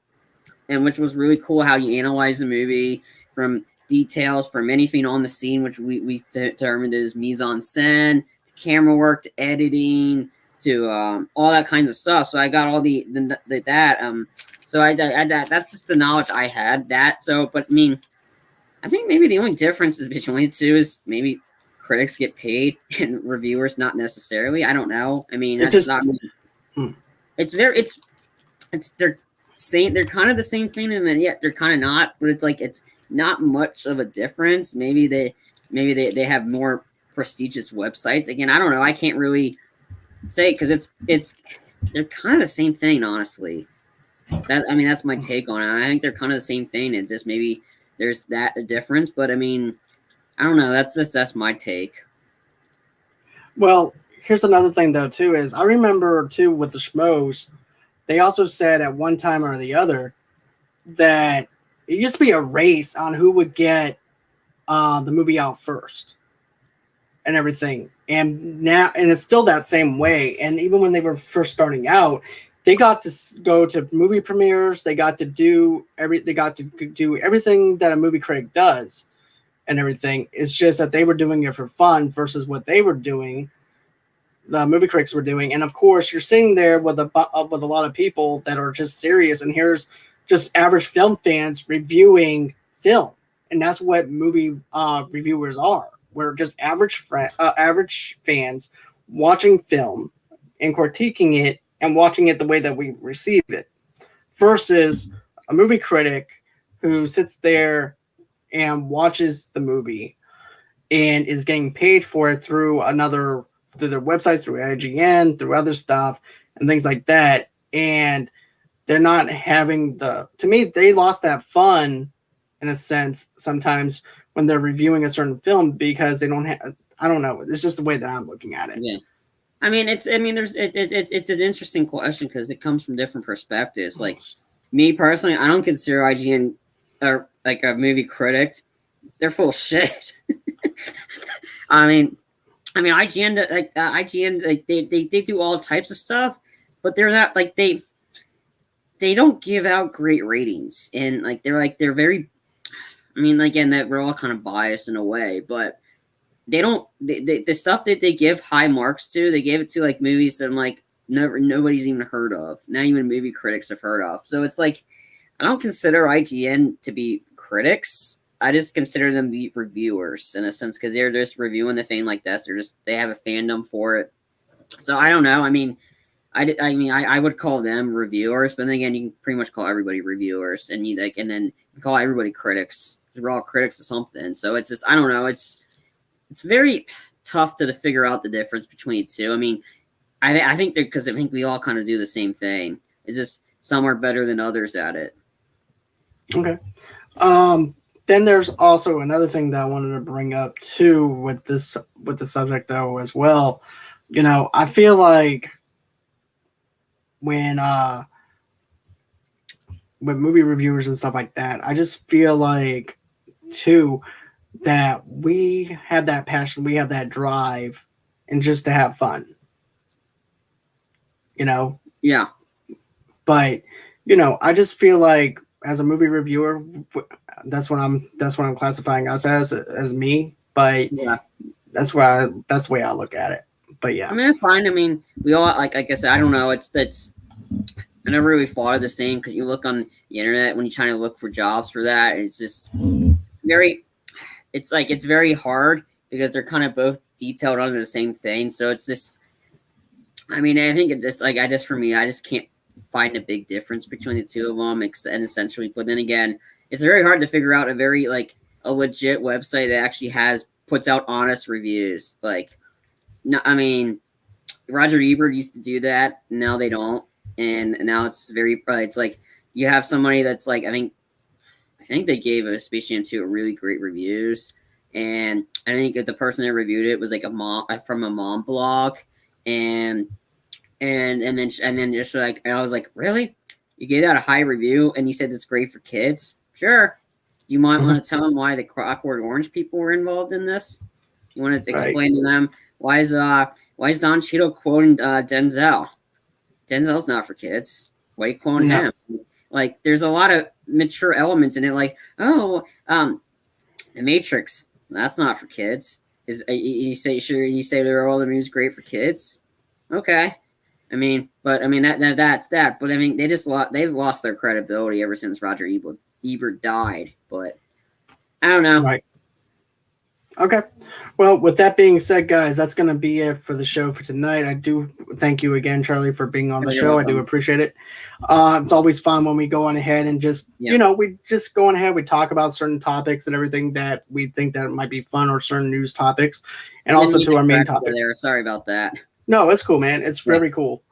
and which was really cool how you analyze a movie from details, from anything on the scene, which we determined is mise en scène, to camera work, to editing, to all that kinds of stuff. So I got all that. So I that's just the knowledge I had. But I mean, I think maybe the only difference between the two is maybe critics get paid and reviewers not necessarily. I don't know. I mean, that's not. It's they're kind of the same thing, and then yet they're kind of not. But it's not much of a difference. Maybe they have more prestigious websites. Again, I don't know. I can't really say because they're kind of the same thing, honestly. That's my take on it. I think they're kind of the same thing, and just maybe there's that a difference. But I mean, I don't know. That's my take. Well, here's another thing though too is I remember too with the Schmoes, they also said at one time or the other that it used to be a race on who would get the movie out first and everything. And now, and it's still that same way. And even when they were first starting out, they got to go to movie premieres. They got to do everything that a movie critic does and everything. It's just that they were doing it for fun versus what they were doing. The movie critics were doing, and of course, you're sitting there with a lot of people that are just serious, and here's just average film fans reviewing film, and that's what movie reviewers are. We're just average fans watching film and critiquing it and watching it the way that we receive it, versus a movie critic who sits there and watches the movie and is getting paid for it through their websites, through IGN, through other stuff and things like that. And they're not having to me, they lost that fun in a sense sometimes when they're reviewing a certain film because they don't have, I don't know. It's just the way that I'm looking at it. Yeah. It's an interesting question because it comes from different perspectives. Like me personally, I don't consider IGN or like a movie critic, they're full of shit. I mean, IGN, IGN, like they do all types of stuff, but they're not like they don't give out great ratings, and they're very. I mean, again, that we're all kind of biased in a way, but they don't. The stuff that they give high marks to, they gave it to like movies that I'm like nobody's even heard of, not even movie critics have heard of. So it's like I don't consider IGN to be critics. I just consider them the reviewers in a sense because they're just reviewing the thing like this. They have a fandom for it. So I don't know. I mean, I would call them reviewers, but then again, you can pretty much call everybody reviewers, and and then you call everybody critics because we're all critics of something. So it's just I don't know. It's very tough to figure out the difference between the two. I mean, I think because I think we all kind of do the same thing. It's just some are better than others at it. Okay. Then there's also another thing that I wanted to bring up too with the subject though as well. You know, I feel like when with movie reviewers and stuff like that, I just feel like too that we have that passion, we have that drive, and just to have fun. You know? Yeah. But you know, I just feel like as a movie reviewer, that's what I'm classifying us as me. But yeah, that's the way I look at it. But yeah, I mean it's fine. I mean we all like I said I don't know. It's I never really thought of the same because you look on the internet when you're trying to look for jobs for that. It's just it's very hard because they're kind of both detailed under the same thing. So it's just I mean I think it's just like for me I just can't find a big difference between the two of them and essentially but then again it's very hard to figure out a very like a legit website that actually puts out honest reviews like no, I mean Roger Ebert used to do that, now they don't, and now it's very it's like you have somebody that's like I think they gave a Space Jam 2 a really great reviews, and I think that the person that reviewed it was like a mom from a mom blog, and then just like and I was like, really? You gave that a high review and you said it's great for kids? Sure. You might want to tell them why the Clockwork Orange people were involved in this. You want to explain to them why is Don Cheadle quoting Denzel? Denzel's not for kids. Why are you quoting him? Like, there's a lot of mature elements in it. Like, The Matrix. That's not for kids. You say they're all the movies great for kids? Okay. I mean, that's that. But I mean, they've lost their credibility ever since Roger Ebert died. But I don't know. Right. Okay. Well, with that being said, guys, that's going to be it for the show for tonight. I do thank you again, Charlie, for being on the show. Welcome. I do appreciate it. It's always fun when we go on ahead and just, we just go on ahead. We talk about certain topics and everything that we think that might be fun or certain news topics. And also to our main topic. Sorry about that. No, it's cool, man. It's very cool.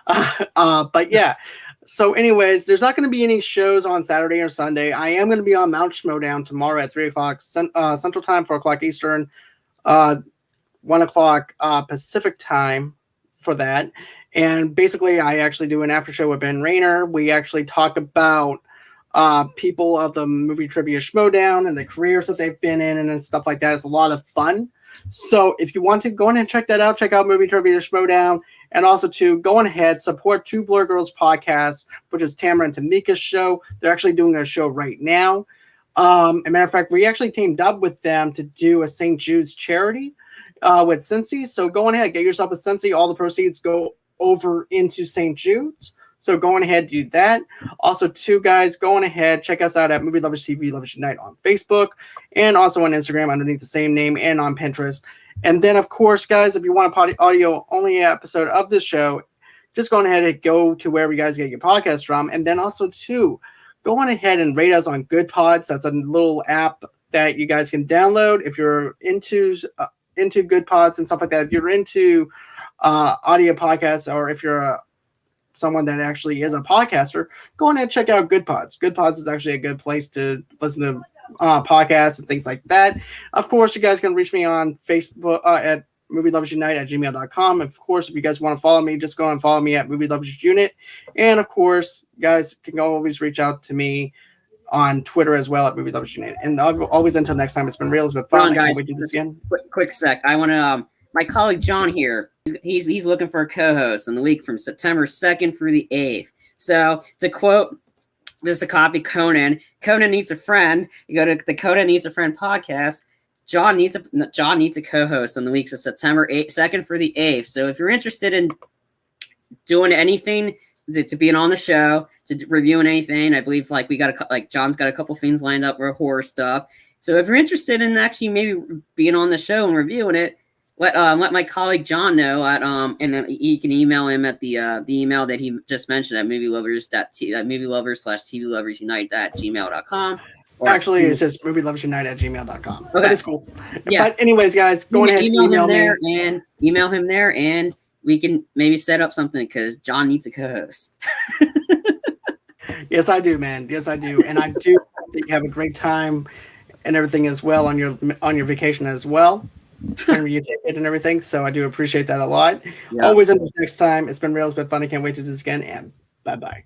But yeah. So anyways, there's not going to be any shows on Saturday or Sunday. I am going to be on Mount Schmodown tomorrow at 3 o'clock Central Time, 4 o'clock Eastern, 1 o'clock Pacific Time for that. And basically, I actually do an after show with Ben Rayner. We actually talk about people of the movie trivia Schmodown and the careers that they've been in and stuff like that. It's a lot of fun. So if you want to go in and check that out, check out Movie Trivia Schmodown. And also to go on ahead, support Two Blur Girls podcast, which is Tamara and Tamika's show. They're actually doing their show right now. As a matter of fact, we actually teamed up with them to do a St. Jude's charity with Cincy. So go on ahead, get yourself a Cincy. All the proceeds go over into St. Jude's. So go on ahead, do that. Also, too, guys, go on ahead, check us out at Movie Lovers TV, Lovers Unite on Facebook, and also on Instagram underneath the same name, and on Pinterest. And then, of course, guys, if you want a audio-only episode of this show, just go on ahead and go to wherever you guys get your podcast from. And then also, too, go on ahead and rate us on Good Pods. That's a little app that you guys can download if you're into Good Pods and stuff like that. If you're into audio podcasts, or if you're someone that actually is a podcaster, go on and check out Good Pods. Good Pods is actually a good place to listen to podcasts and things like that. Of course, you guys can reach me on Facebook at movieloversunite@gmail.com. Of course, if you guys want to follow me, just go and follow me at Movie Lovers Unit. And of course, you guys can always reach out to me on Twitter as well at Movie Lovers United. And always until next time, it's been real. It's been fun. Guys, we do this again. Quick sec. I want to. My colleague John here. He's looking for a co-host in the week from September 2nd through the 8th. So to quote, this is a copy Conan. Conan needs a friend. You go to the Conan Needs a Friend podcast. John needs a co-host on the weeks of September 2nd through the 8th. So if you're interested in doing anything, to being on the show, to reviewing anything, I believe John's got a couple things lined up for horror stuff. So if you're interested in actually maybe being on the show and reviewing it, let my colleague John know at and then you can email him at the email that he just mentioned at movielovers.tvloversunite@gmail.com. Actually, it's just movieloversunited@gmail.com. Okay. But it's cool. Yeah. But anyways, guys, go ahead and email him there, and we can maybe set up something because John needs a co-host. Yes, I do, man. Yes, I do, and I do hope that you have a great time and everything as well on your vacation as well. Whenever you take it and everything. So I do appreciate that a lot. Yeah. Always until next time. It's been real. It's been fun. I can't wait to do this again. And bye-bye.